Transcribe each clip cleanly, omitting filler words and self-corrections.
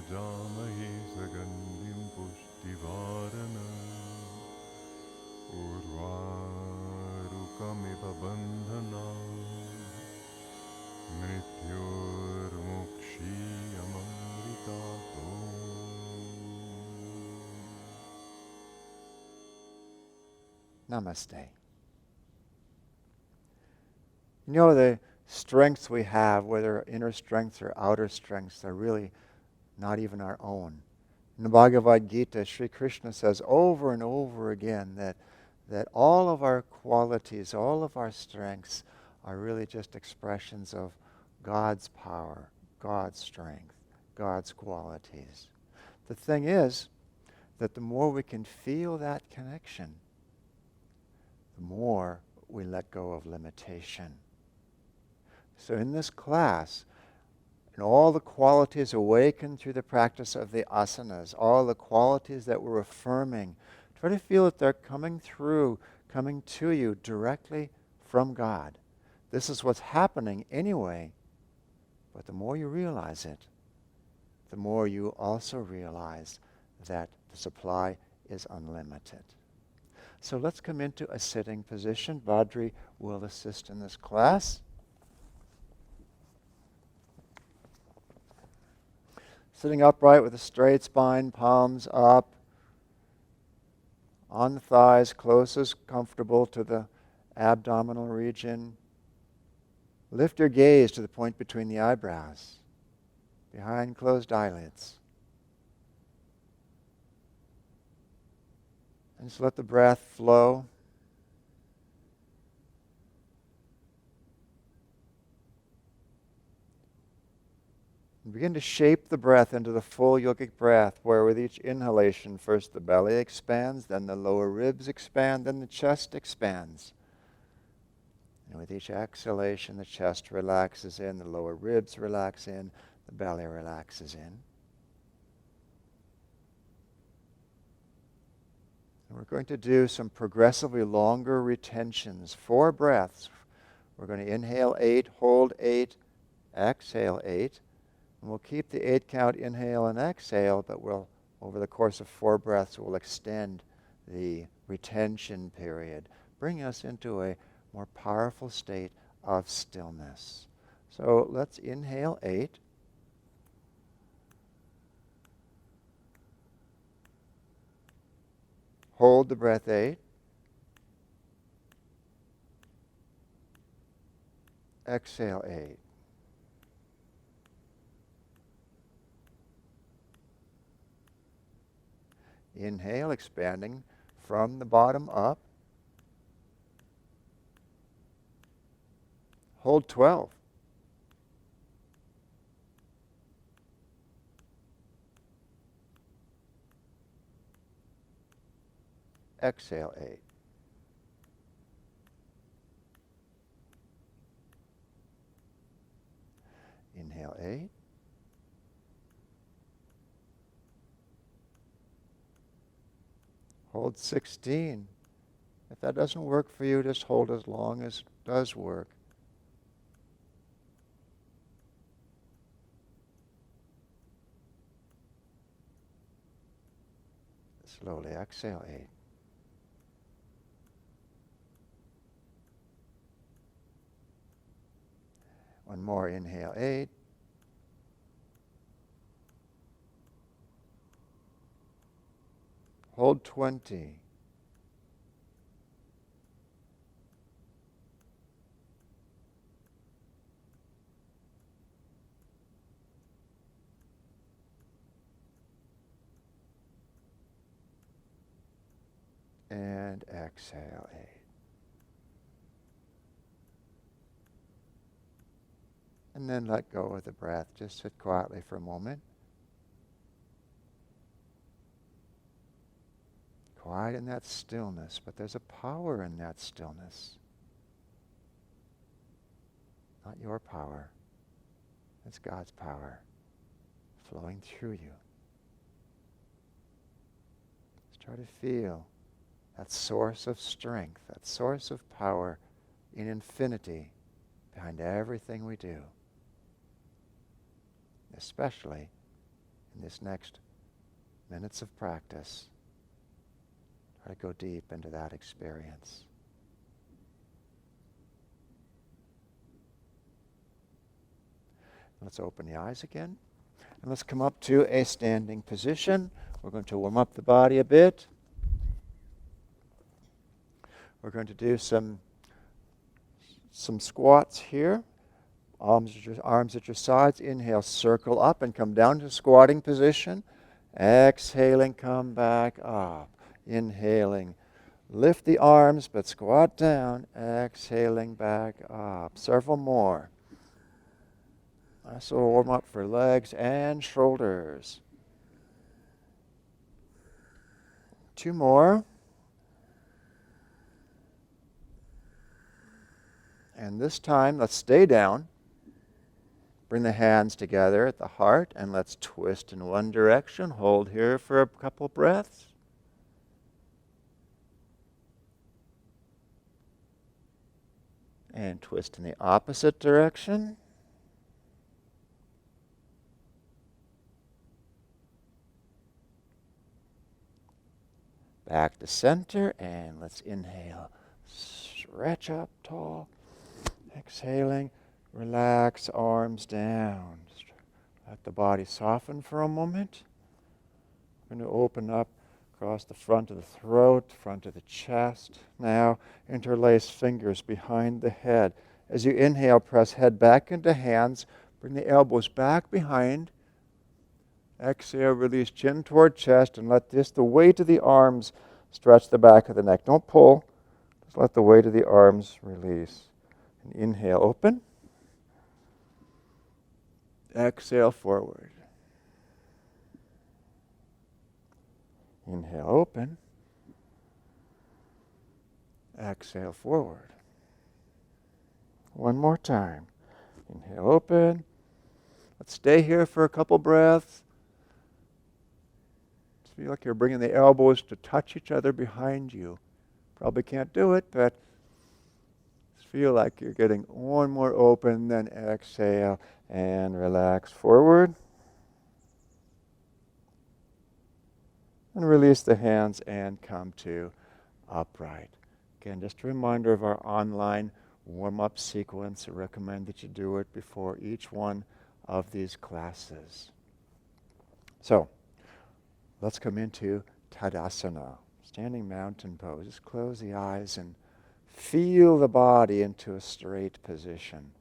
yajamahe sagandim pushtivarana urvarukamiva bandhana mrityurmukshiyamamritato. Namaste. You know, the strengths we have, whether inner strengths or outer strengths, are really not even our own. In the Bhagavad Gita, Sri Krishna says over and over again that all of our qualities, all of our strengths are really just expressions of God's power, God's strength, God's qualities. The thing is that the more we can feel that connection, the more we let go of limitation. So in this class, and all the qualities awakened through the practice of the asanas, all the qualities that we're affirming, try to feel that they're coming through, coming to you directly from God. This is what's happening anyway, but the more you realize it, the more you also realize that the supply is unlimited. So let's come into a sitting position. Badri will assist in this class. Sitting upright with a straight spine, palms up, on the thighs, close as comfortable to the abdominal region. Lift your gaze to the point between the eyebrows, behind closed eyelids. And just let the breath flow. And begin to shape the breath into the full yogic breath, where with each inhalation, first the belly expands, then the lower ribs expand, then the chest expands. And with each exhalation, the chest relaxes in, the lower ribs relax in, the belly relaxes in. And we're going to do some progressively longer retentions, 4 breaths. We're going to inhale 8, hold 8, exhale 8. And we'll keep the 8 count inhale and exhale, but we'll, over the course of 4 breaths, we'll extend the retention period, bring us into a more powerful state of stillness. So let's inhale 8. Hold the breath 8. Exhale 8. Inhale, expanding from the bottom up. Hold 12. Exhale 8. Inhale 8. Hold 16. If that doesn't work for you, just hold as long as it does work. Slowly exhale 8. One more, inhale 8. Hold 20. And exhale 8. And then let go of the breath. Just sit quietly for a moment. Quiet in that stillness, but there's a power in that stillness. Not your power. It's God's power flowing through you. Just try to feel that source of strength, that source of power in infinity behind everything we do, especially in this next minutes of practice. Try to go deep into that experience. Let's open the eyes again. And let's come up to a standing position. We're going to warm up the body a bit. We're going to do some squats here. Arms at your sides. Inhale, circle up and come down to squatting position. Exhaling, come back up. Inhaling, lift the arms but squat down. Exhaling, back up. Several more. So warm up for legs and shoulders. 2 more. And this time, let's stay down. Bring the hands together at the heart and let's twist in one direction. Hold here for a couple breaths. And twist in the opposite direction. Back to center, and let's inhale. Stretch up tall. Exhaling, relax, arms down. Let the body soften for a moment. We're going to open up across the front of the throat, front of the chest. Now, interlace fingers behind the head. As you inhale, press head back into hands. Bring the elbows back behind. Exhale, release chin toward chest, and let the weight of the arms stretch the back of the neck. Don't pull. Just let the weight of the arms release. And inhale, open. Exhale, forward. Inhale, open. Exhale, forward. One more time. Inhale, open. Let's stay here for a couple breaths. Feel like you're bringing the elbows to touch each other behind you. Probably can't do it, but feel like you're getting one more open, then exhale and relax forward. And release the hands and come to upright. Again, just a reminder of our online warm-up sequence. I recommend that you do it before each one of these classes. So, let's come into Tadasana, standing mountain pose. Just close the eyes and feel the body into a straight position.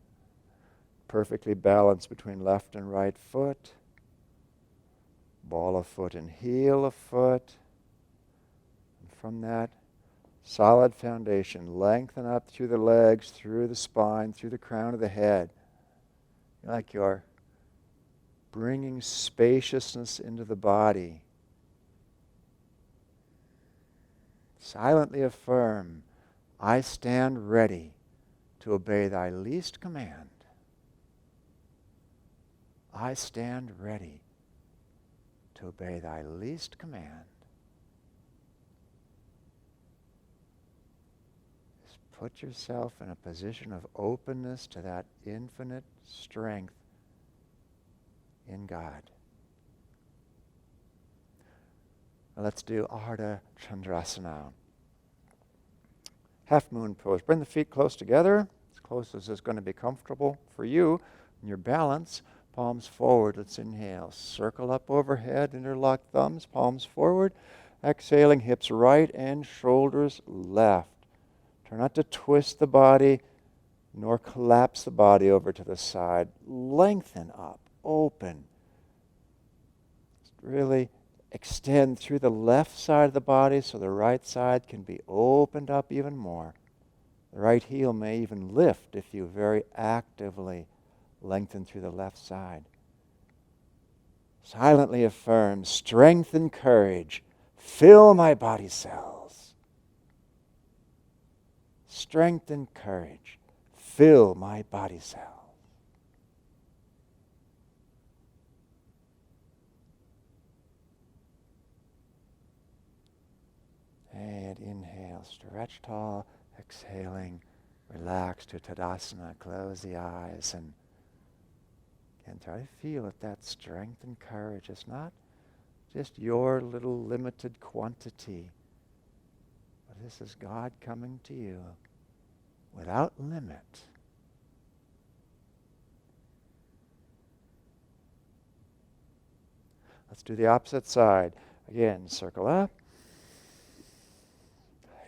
Perfectly balanced between left and right foot, ball of foot and heel of foot. And from that solid foundation, lengthen up through the legs, through the spine, through the crown of the head. Like you're bringing spaciousness into the body. Silently affirm, I stand ready to obey thy least command. I stand ready to obey thy least command. Just put yourself in a position of openness to that infinite strength in God. Now let's do Ardha Chandrasana. Half moon pose. Bring the feet close together, as close as is going to be comfortable for you. And your balance, palms forward. Let's inhale. Circle up overhead, interlock thumbs, palms forward. Exhaling, hips right and shoulders left. Try not to twist the body, nor collapse the body over to the side. Lengthen up, open. Just really extend through the left side of the body so the right side can be opened up even more. The right heel may even lift if you very actively lengthen through the left side. Silently affirm, strength and courage fill my body cells. Strength and courage fill my body cells. And inhale, stretch tall, exhaling, relax to Tadasana, close the eyes and And try to feel that strength and courage is not just your little limited quantity, but this is God coming to you without limit. Let's do the opposite side. Again, circle up.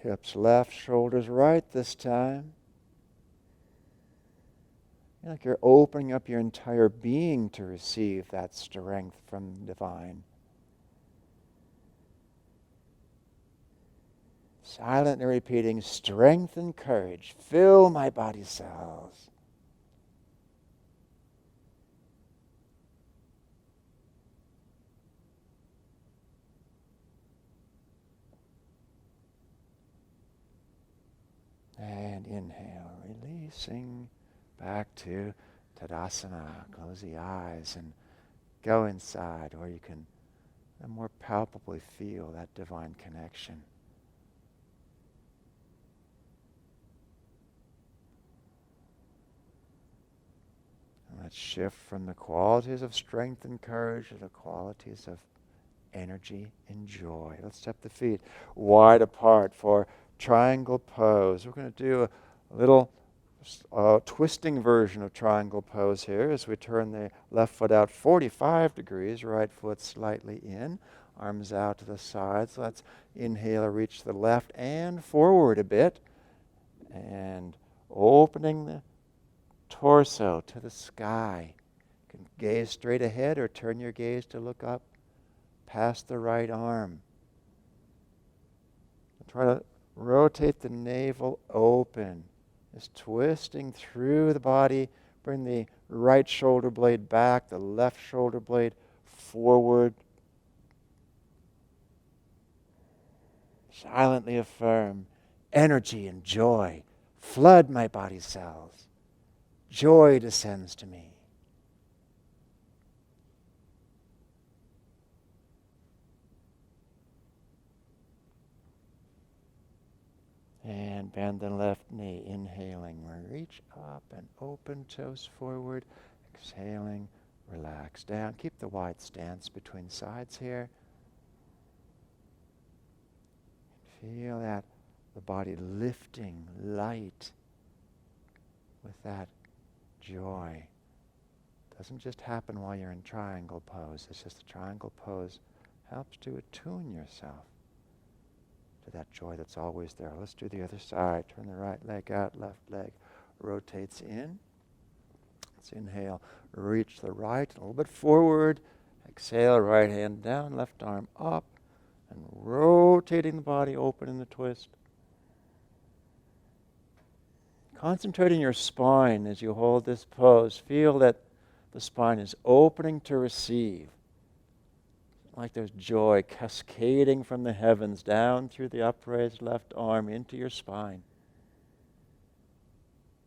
Hips left, shoulders right this time. Like you're opening up your entire being to receive that strength from the divine. Silently repeating, strength and courage fill my body cells. And inhale, releasing back to Tadasana. Close the eyes and go inside where you can more palpably feel that divine connection. And let's shift from the qualities of strength and courage to the qualities of energy and joy. Let's step the feet wide apart for triangle pose. We're going to do a little twisting version of triangle pose here as we turn the left foot out 45 degrees, right foot slightly in, arms out to the sides. Let's inhale, reach the left and forward a bit, and opening the torso to the sky. You can gaze straight ahead or turn your gaze to look up past the right arm. Try to rotate the navel open. Just twisting through the body. Bring the right shoulder blade back, the left shoulder blade forward. Silently affirm, energy and joy flood my body cells. Joy descends to me. And bend the left knee, inhaling, reach up and open, toes forward. Exhaling, relax down. Keep the wide stance between sides here. Feel that the body lifting, light, with that joy. Doesn't just happen while you're in triangle pose. It's just the triangle pose helps to attune yourself to that joy that's always there. Let's do the other side. Turn the right leg out, left leg rotates in. Let's inhale, reach the right, a little bit forward. Exhale, right hand down, left arm up, and rotating the body open in the twist. Concentrating your spine as you hold this pose. Feel that the spine is opening to receive. Like there's joy cascading from the heavens down through the upraised left arm into your spine.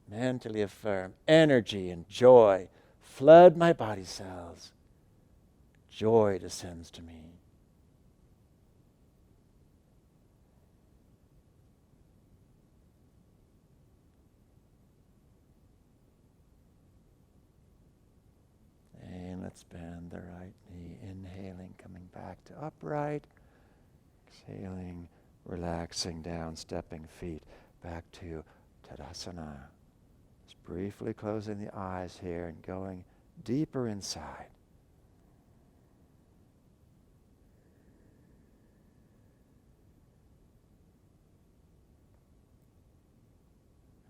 Mentally affirm, energy and joy flood my body cells. Joy descends to me. And let's bend the right knee, inhaling, coming back to upright. Exhaling, relaxing down, stepping feet back to Tadasana. Just briefly closing the eyes here and going deeper inside.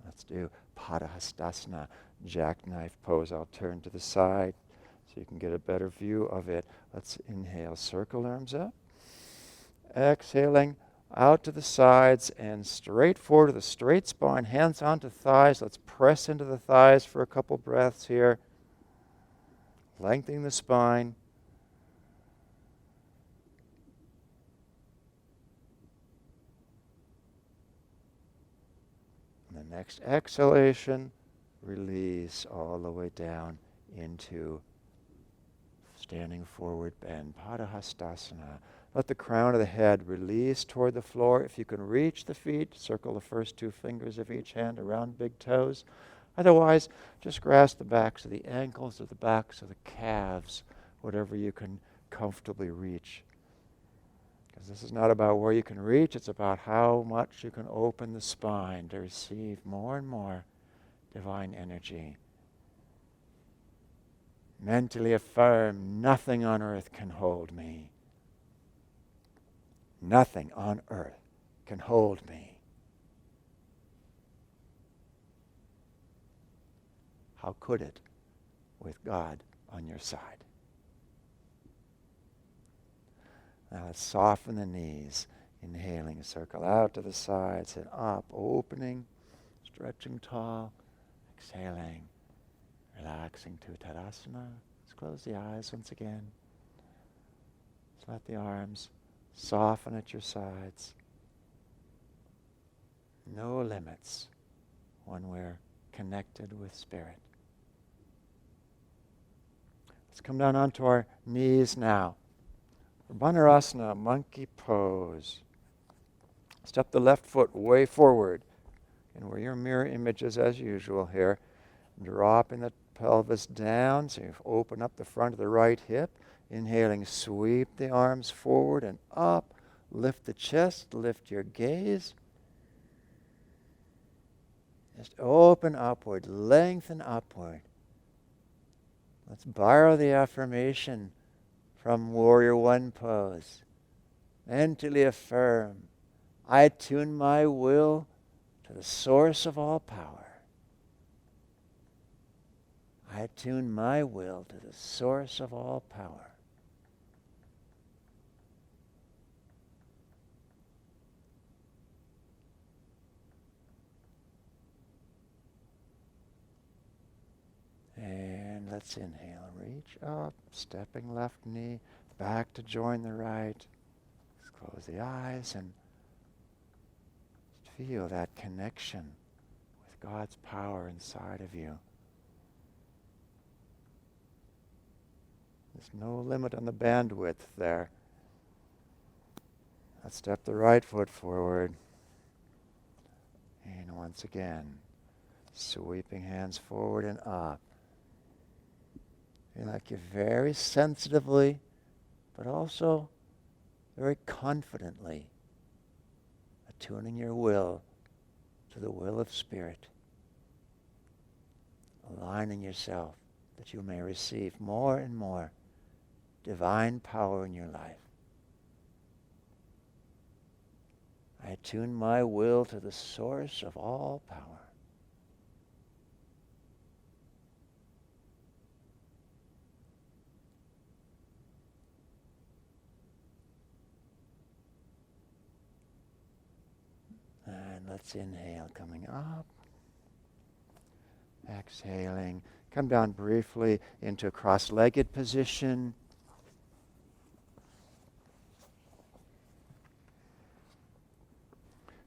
Let's do Padahastasana, jackknife pose. I'll turn to the side so you can get a better view of it. Let's inhale, circle arms up. Exhaling out to the sides and straight forward to the straight spine, hands onto thighs. Let's press into the thighs for a couple breaths here. Lengthening the spine. And the next exhalation, release all the way down into standing forward bend, Padahastasana. Let the crown of the head release toward the floor. If you can reach the feet, circle the first two fingers of each hand around big toes. Otherwise, just grasp the backs of the ankles or the backs of the calves, whatever you can comfortably reach. Because this is not about where you can reach, it's about how much you can open the spine to receive more and more divine energy. Mentally affirm, nothing on earth can hold me. Nothing on earth can hold me. How could it with God on your side? Now let's soften the knees. Inhaling, circle out to the sides and up, opening, stretching tall. Exhaling, relaxing to Tadasana. Let's close the eyes once again. Just let the arms soften at your sides. No limits when we're connected with Spirit. Let's come down onto our knees now. Banarasana, monkey pose. Step the left foot way forward. And where your mirror image is as usual here. Dropping the pelvis down, so you open up the front of the right hip. Inhaling, sweep the arms forward and up. Lift the chest, lift your gaze. Just open upward, lengthen upward. Let's borrow the affirmation from Warrior One pose. Mentally affirm, I tune my will to the source of all power. I tune my will to the source of all power. And let's inhale. Reach up, stepping left knee back to join the right. Let's close the eyes and feel that connection with God's power inside of you. There's no limit on the bandwidth there. Let's step the right foot forward. And once again, sweeping hands forward and up. Feel like you're very sensitively, but also very confidently attuning your will to the will of Spirit. Aligning yourself that you may receive more and more divine power in your life. I attune my will to the source of all power. And let's inhale, coming up. Exhaling. Come down briefly into a cross-legged position.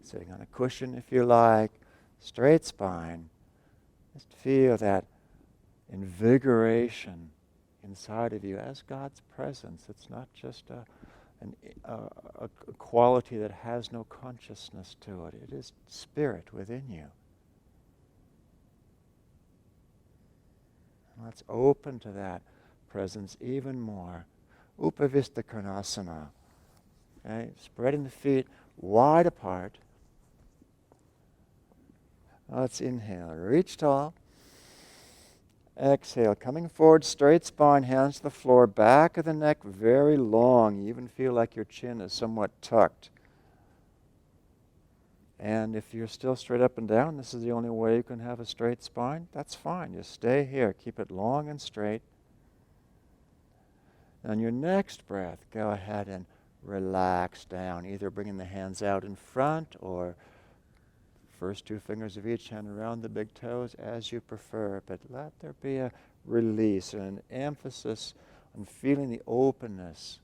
Sitting on a cushion if you like. Straight spine. Just feel that invigoration inside of you as God's presence. It's not just a quality that has no consciousness to it. It is Spirit within you. Let's open to that presence even more. Upavistha Konasana. Okay? Spreading the feet wide apart. Let's inhale. Reach tall. Exhale. Coming forward, straight spine, hands to the floor, back of the neck very long. You even feel like your chin is somewhat tucked. And if you're still straight up and down, this is the only way you can have a straight spine, that's fine. Just stay here. Keep it long and straight. On your next breath, go ahead and relax down, either bringing the hands out in front or first two fingers of each hand around the big toes as you prefer. But let there be a release and an emphasis on feeling the openness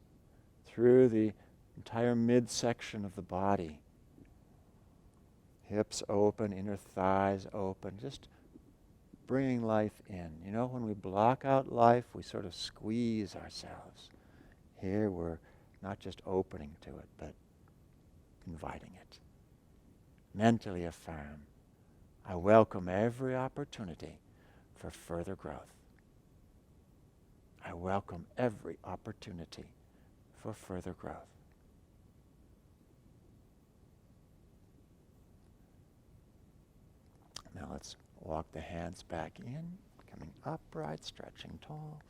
through the entire midsection of the body. Hips open, inner thighs open, just bringing life in. You know, when we block out life, we sort of squeeze ourselves. Here we're not just opening to it, but inviting it. Mentally affirm, I welcome every opportunity for further growth. I welcome every opportunity for further growth. Now let's walk the hands back in, coming upright, stretching tall.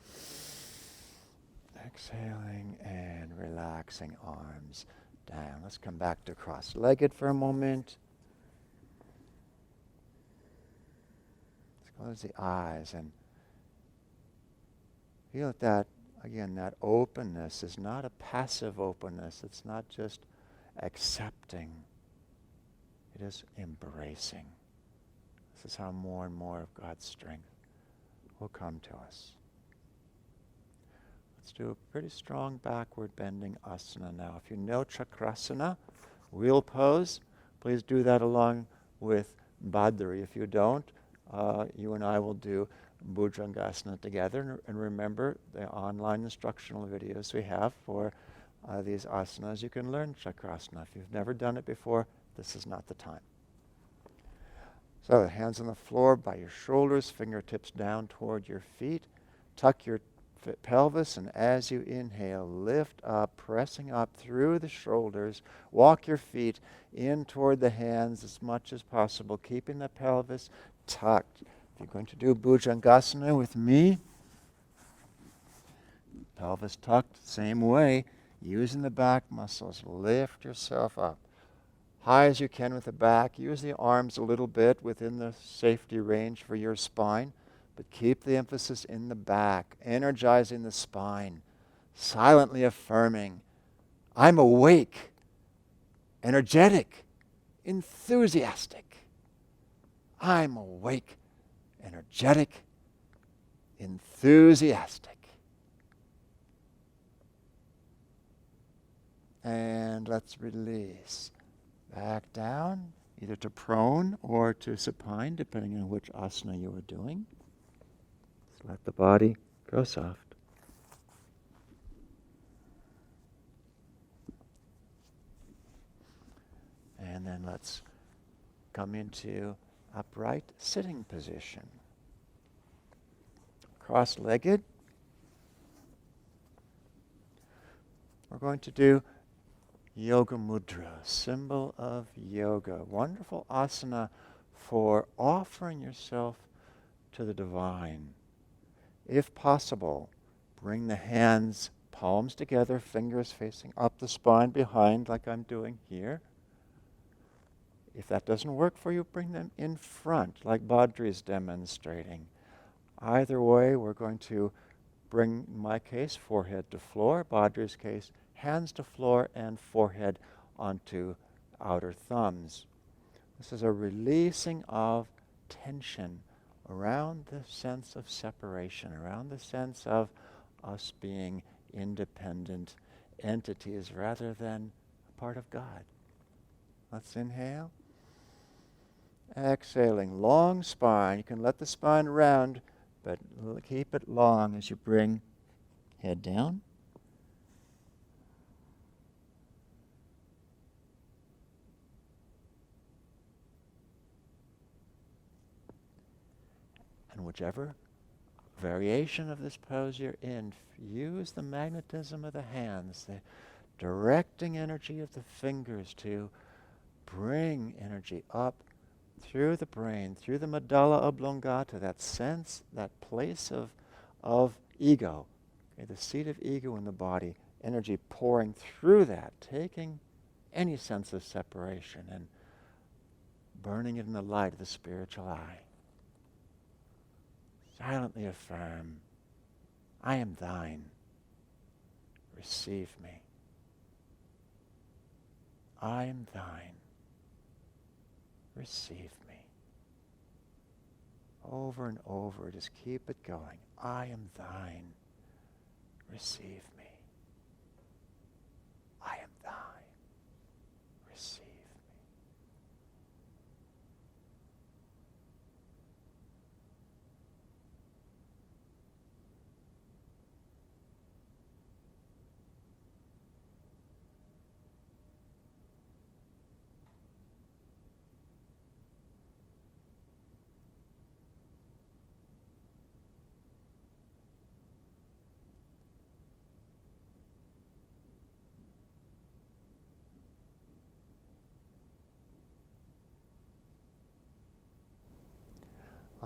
Exhaling and relaxing arms down. Let's come back to cross-legged for a moment. Let's close the eyes and feel that, again, that openness is not a passive openness. It's not just accepting. It is embracing. This is how more and more of God's strength will come to us. Let's do a pretty strong backward bending asana now. If you know Chakrasana, wheel pose, please do that along with Badri. If you don't, you and I will do Bhujangasana together. And remember the online instructional videos we have for these asanas. You can learn Chakrasana. If you've never done it before, this is not the time. So hands on the floor by your shoulders, fingertips down toward your feet. Tuck your pelvis, and as you inhale, lift up, pressing up through the shoulders. Walk your feet in toward the hands as much as possible, keeping the pelvis tucked. If you're going to do Bhujangasana with me, pelvis tucked, same way, using the back muscles. Lift yourself up. High as you can with the back. Use the arms a little bit within the safety range for your spine, but keep the emphasis in the back, energizing the spine, silently affirming, I'm awake, energetic, enthusiastic. I'm awake, energetic, enthusiastic. And let's release. Back down, either to prone or to supine, depending on which asana you are doing. Just let the body go soft. And then let's come into upright sitting position. Cross-legged. We're going to do Yoga Mudra, symbol of yoga. Wonderful asana for offering yourself to the divine. If possible, bring the hands, palms together, fingers facing up the spine behind like I'm doing here. If that doesn't work for you, bring them in front like Badri is demonstrating. Either way, we're going to bring, in my case, forehead to floor. Badri's case, hands to floor and forehead onto outer thumbs. This is a releasing of tension around the sense of separation, around the sense of us being independent entities rather than a part of God. Let's inhale. Exhaling, long spine. You can let the spine round, but keep it long as you bring head down. And whichever variation of this pose you're in, use the magnetism of the hands, the directing energy of the fingers to bring energy up through the brain, through the medulla oblongata, that sense, that place of ego, okay, the seat of ego in the body, energy pouring through that, taking any sense of separation and burning it in the light of the spiritual eye. Silently affirm, I am thine. Receive me. I am thine. Receive me. Over and over, just keep it going. I am thine. Receive me. I am thine. Receive me.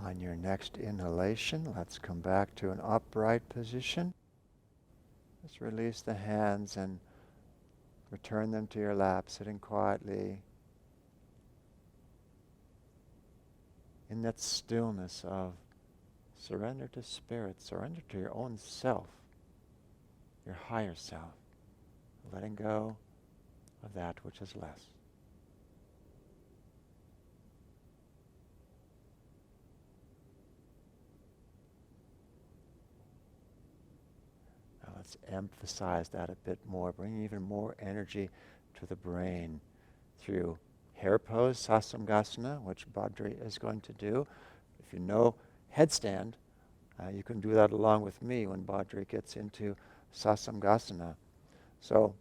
On your next inhalation, let's come back to an upright position. Just release the hands and return them to your lap, sitting quietly in that stillness of surrender to spirit, surrender to your own self, your higher self, letting go of that which is less. Now let's emphasize that a bit more, bring even more energy to the brain through hair pose, Sasamgasana, which Badri is going to do. If you know headstand, you can do that along with me when Badri gets into Sasamgasana. So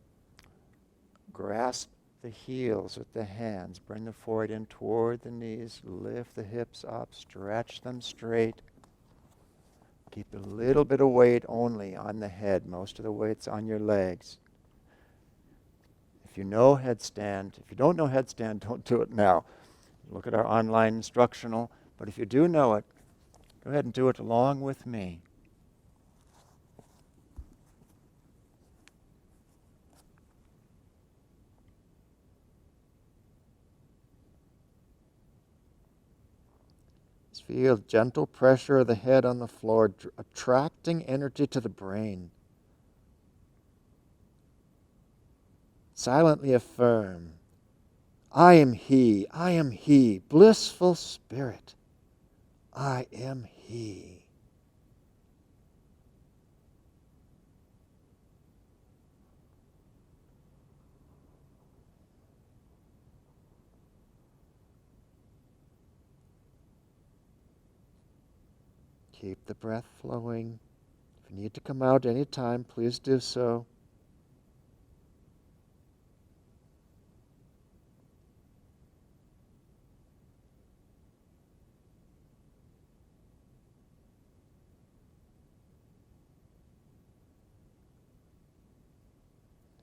grasp the heels with the hands, bring the forehead in toward the knees, lift the hips up, stretch them straight. Keep a little bit of weight only on the head, most of the weight's on your legs. If you know headstand, if you don't know headstand, don't do it now. Look at our online instructional, but if you do know it, go ahead and do it along with me. Just feel gentle pressure of the head on the floor, attracting energy to the brain. Silently affirm, I am he, blissful spirit. I am he. Keep the breath flowing. If you need to come out any time, please do so.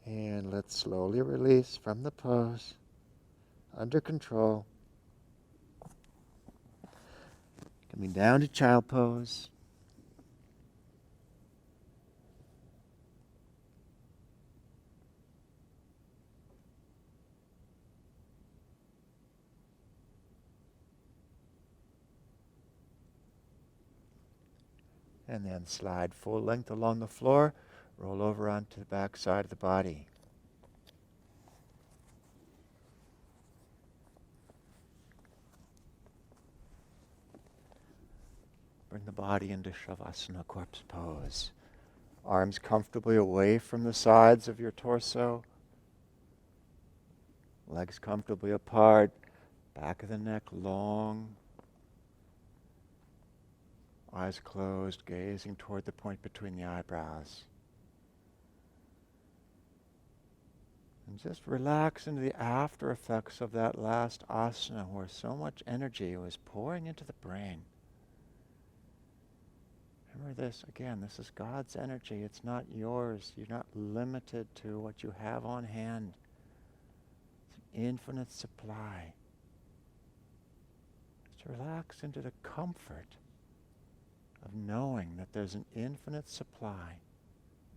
And let's slowly release from the pose, under control. Coming down to child pose. And then slide full length along the floor, roll over onto the back side of the body. Bring the body into Shavasana, corpse pose. Arms comfortably away from the sides of your torso. Legs comfortably apart. Back of the neck long. Eyes closed, gazing toward the point between the eyebrows. And just relax into the after effects of that last asana where so much energy was pouring into the brain. Remember this, again, this is God's energy. It's not yours. You're not limited to what you have on hand. It's an infinite supply. Just relax into the comfort of knowing that there's an infinite supply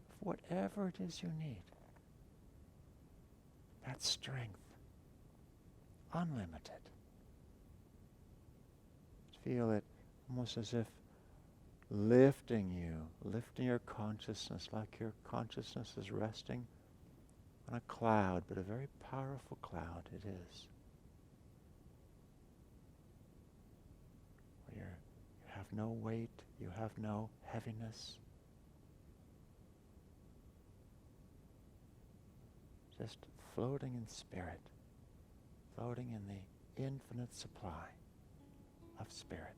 of whatever it is you need. That strength, unlimited. Just feel it almost as if lifting your consciousness, like your consciousness is resting on a cloud, but a very powerful cloud it is. Where you have no weight, you have no heaviness. Just floating in spirit, floating in the infinite supply of spirit.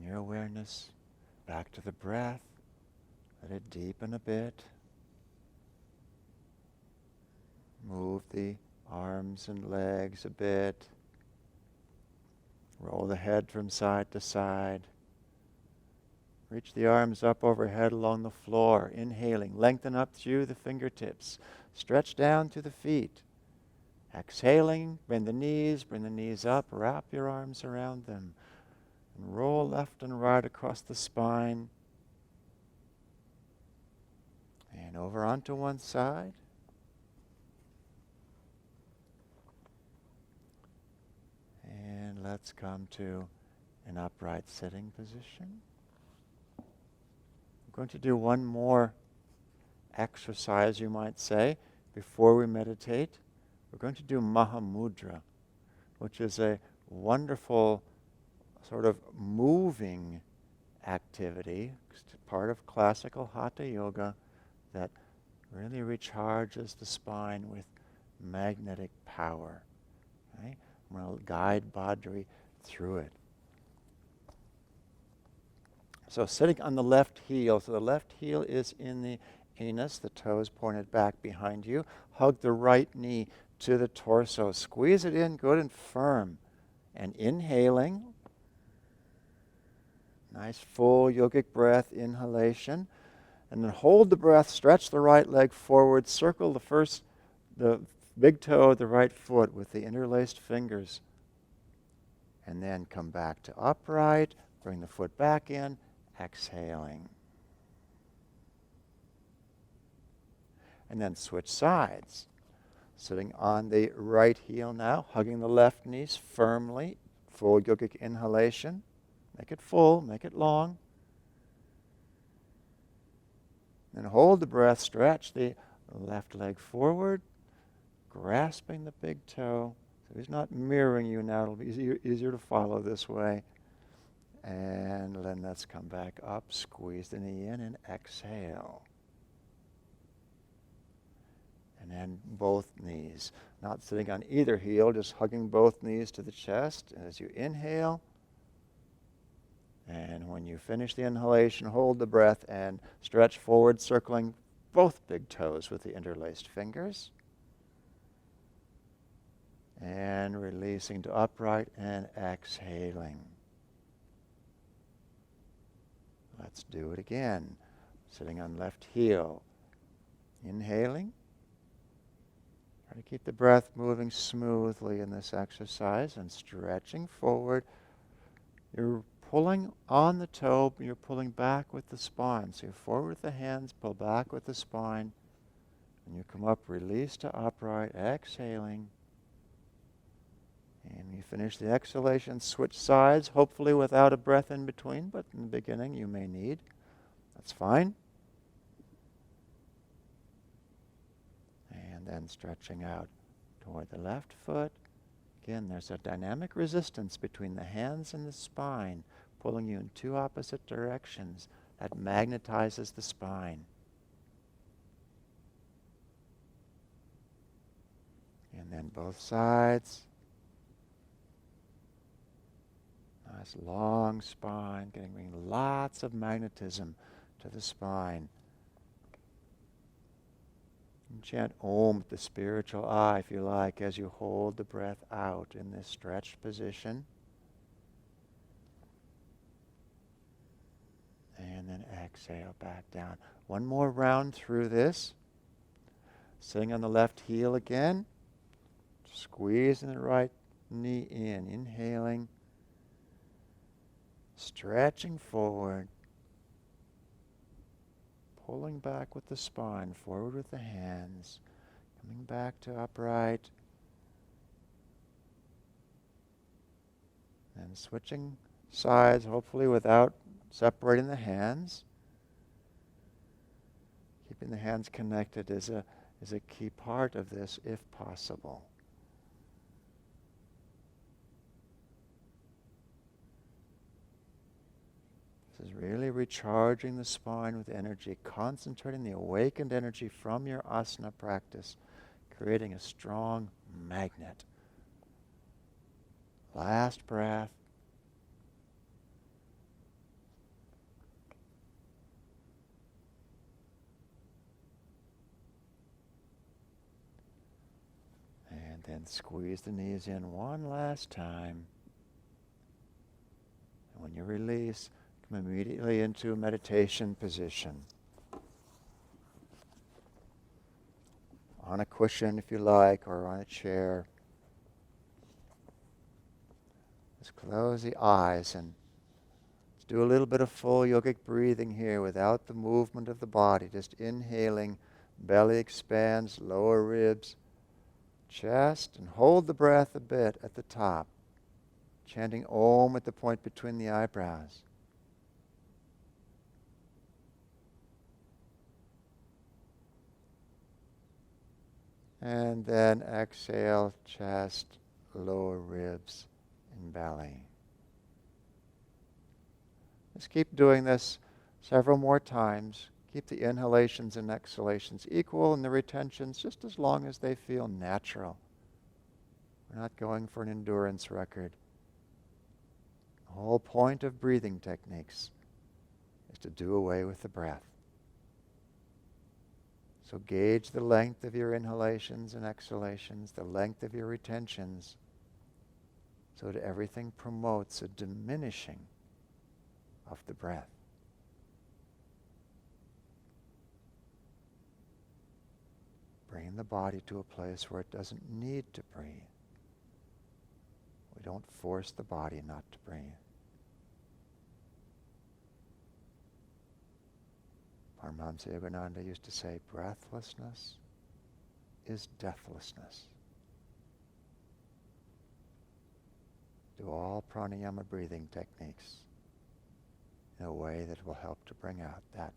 your awareness back to the breath. Let it deepen a bit. Move the arms and legs a bit. Roll the head from side to side. Reach the arms up overhead along the floor. Inhaling, lengthen up through the fingertips. Stretch down to the feet. Exhaling, bring the knees up, wrap your arms around them. And roll left and right across the spine. And over onto one side. And let's come to an upright sitting position. I'm going to do one more exercise, you might say, before we meditate. We're going to do Mahamudra, which is a wonderful sort of moving activity, part of classical Hatha Yoga that really recharges the spine with magnetic power. Right? I'm going to guide Badri through it. So sitting on the left heel, so the left heel is in the anus, the toes pointed back behind you. Hug the right knee to the torso. Squeeze it in good and firm. And inhaling. Nice full yogic breath, inhalation. And then hold the breath, stretch the right leg forward, circle the big toe of the right foot with the interlaced fingers. And then come back to upright, bring the foot back in, exhaling. And then switch sides. Sitting on the right heel now, hugging the left knees firmly, full yogic inhalation. Make it full, make it long. Then hold the breath, stretch the left leg forward, grasping the big toe. So he's not mirroring you now, it'll be easier to follow this way. And then let's come back up, squeeze the knee in and exhale. And then both knees, not sitting on either heel, just hugging both knees to the chest as you inhale. And when you finish the inhalation, hold the breath and stretch forward, circling both big toes with the interlaced fingers. And releasing to upright and exhaling. Let's do it again. Sitting on left heel. Inhaling. Try to keep the breath moving smoothly in this exercise and stretching forward. You're pulling on the toe, but you're pulling back with the spine. So you're forward with the hands, pull back with the spine. And you come up, release to upright, exhaling. And you finish the exhalation, switch sides, hopefully without a breath in between, but in the beginning you may need. That's fine. And then stretching out toward the left foot. Again, there's a dynamic resistance between the hands and the spine, pulling you in two opposite directions. That magnetizes the spine. And then both sides. Nice long spine, bringing lots of magnetism to the spine. And chant Om with the spiritual eye, if you like, as you hold the breath out in this stretched position. And then exhale back down. One more round through this. Sitting on the left heel again. Squeezing the right knee in. Inhaling. Stretching forward. Pulling back with the spine, forward with the hands. Coming back to upright. And switching sides, hopefully without separating the hands. Keeping the hands connected is a key part of this, if possible. This is really recharging the spine with energy, concentrating the awakened energy from your asana practice, creating a strong magnet. Last breath. Then squeeze the knees in one last time. And when you release, come immediately into a meditation position. On a cushion if you like, or on a chair. Just close the eyes and let's do a little bit of full yogic breathing here without the movement of the body. Just inhaling, belly expands, lower ribs, chest, and hold the breath a bit at the top. Chanting Om at the point between the eyebrows. And then exhale, chest, lower ribs, and belly. Just keep doing this several more times. Keep the inhalations and exhalations equal and the retentions just as long as they feel natural. We're not going for an endurance record. The whole point of breathing techniques is to do away with the breath. So gauge the length of your inhalations and exhalations, the length of your retentions, so that everything promotes a diminishing of the breath. Bring the body to a place where it doesn't need to breathe. We don't force the body not to breathe. Paramahansa Yogananda used to say, breathlessness is deathlessness. Do all pranayama breathing techniques in a way that will help to bring out that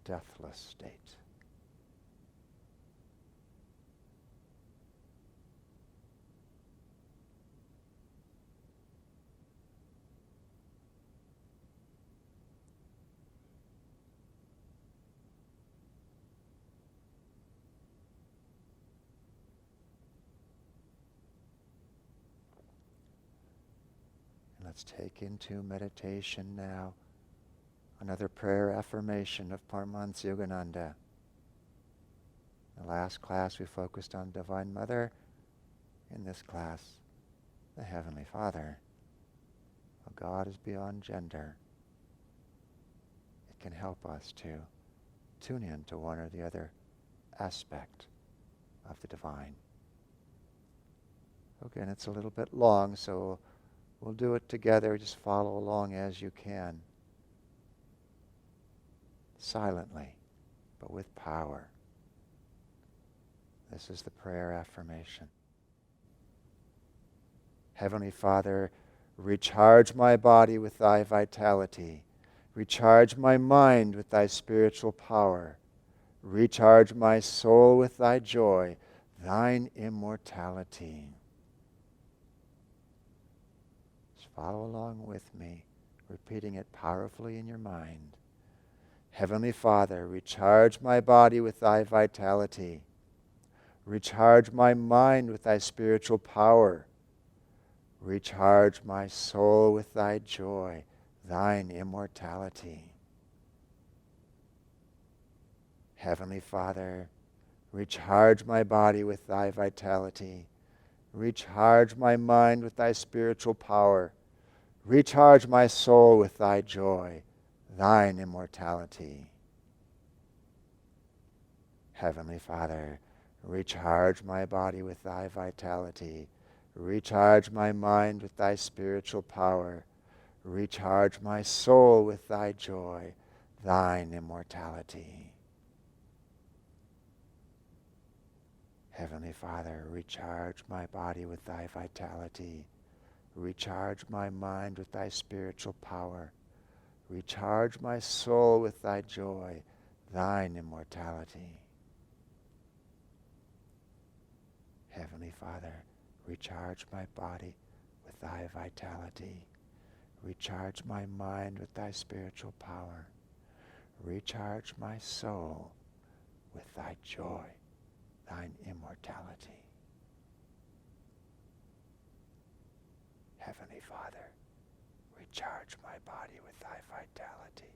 deathless state. Let's take into meditation now another prayer affirmation of Paramahansa Yogananda. In the last class we focused on Divine Mother. In this class, the Heavenly Father. God is beyond gender. It can help us to tune in to one or the other aspect of the divine. Again, it's a little bit long, so we'll do it together. Just follow along as you can. Silently, but with power. This is the prayer affirmation. Heavenly Father, recharge my body with thy vitality. Recharge my mind with thy spiritual power. Recharge my soul with thy joy, thine immortality. Follow along with me, repeating it powerfully in your mind. Heavenly Father, recharge my body with thy vitality. Recharge my mind with thy spiritual power. Recharge my soul with thy joy, thine immortality. Heavenly Father, recharge my body with thy vitality. Recharge my mind with thy spiritual power. Recharge my soul with thy joy, thine immortality. Heavenly Father, recharge my body with thy vitality. Recharge my mind with thy spiritual power. Recharge my soul with thy joy, thine immortality. Heavenly Father, recharge my body with thy vitality. Recharge my mind with thy spiritual power. Recharge my soul with thy joy, thine immortality. Heavenly Father, recharge my body with thy vitality. Recharge my mind with thy spiritual power. Recharge my soul with thy joy, thine immortality. Heavenly Father, recharge my body with thy vitality.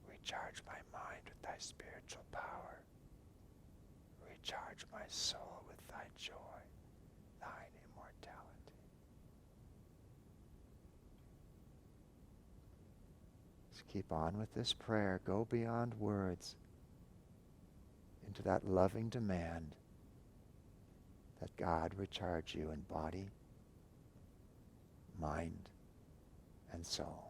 Recharge my mind with thy spiritual power. Recharge my soul with thy joy, thine immortality. Just keep on with this prayer. Go beyond words into that loving demand that God recharge you in body, mind, and soul.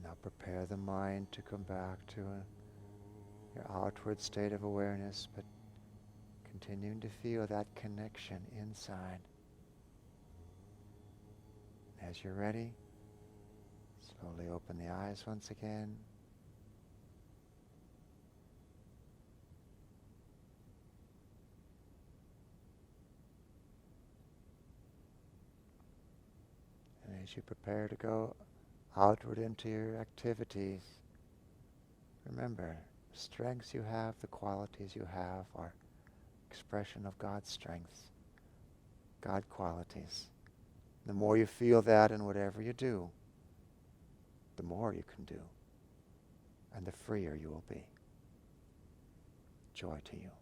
Now prepare the mind to come back to your outward state of awareness, but continuing to feel that connection inside. As you're ready, Slowly open the eyes once again. And as you prepare to go outward into your activities, remember, the strengths you have, the qualities you have are expression of God's strengths, God qualities. The more you feel that in whatever you do, the more you can do, and the freer you will be. Joy to you.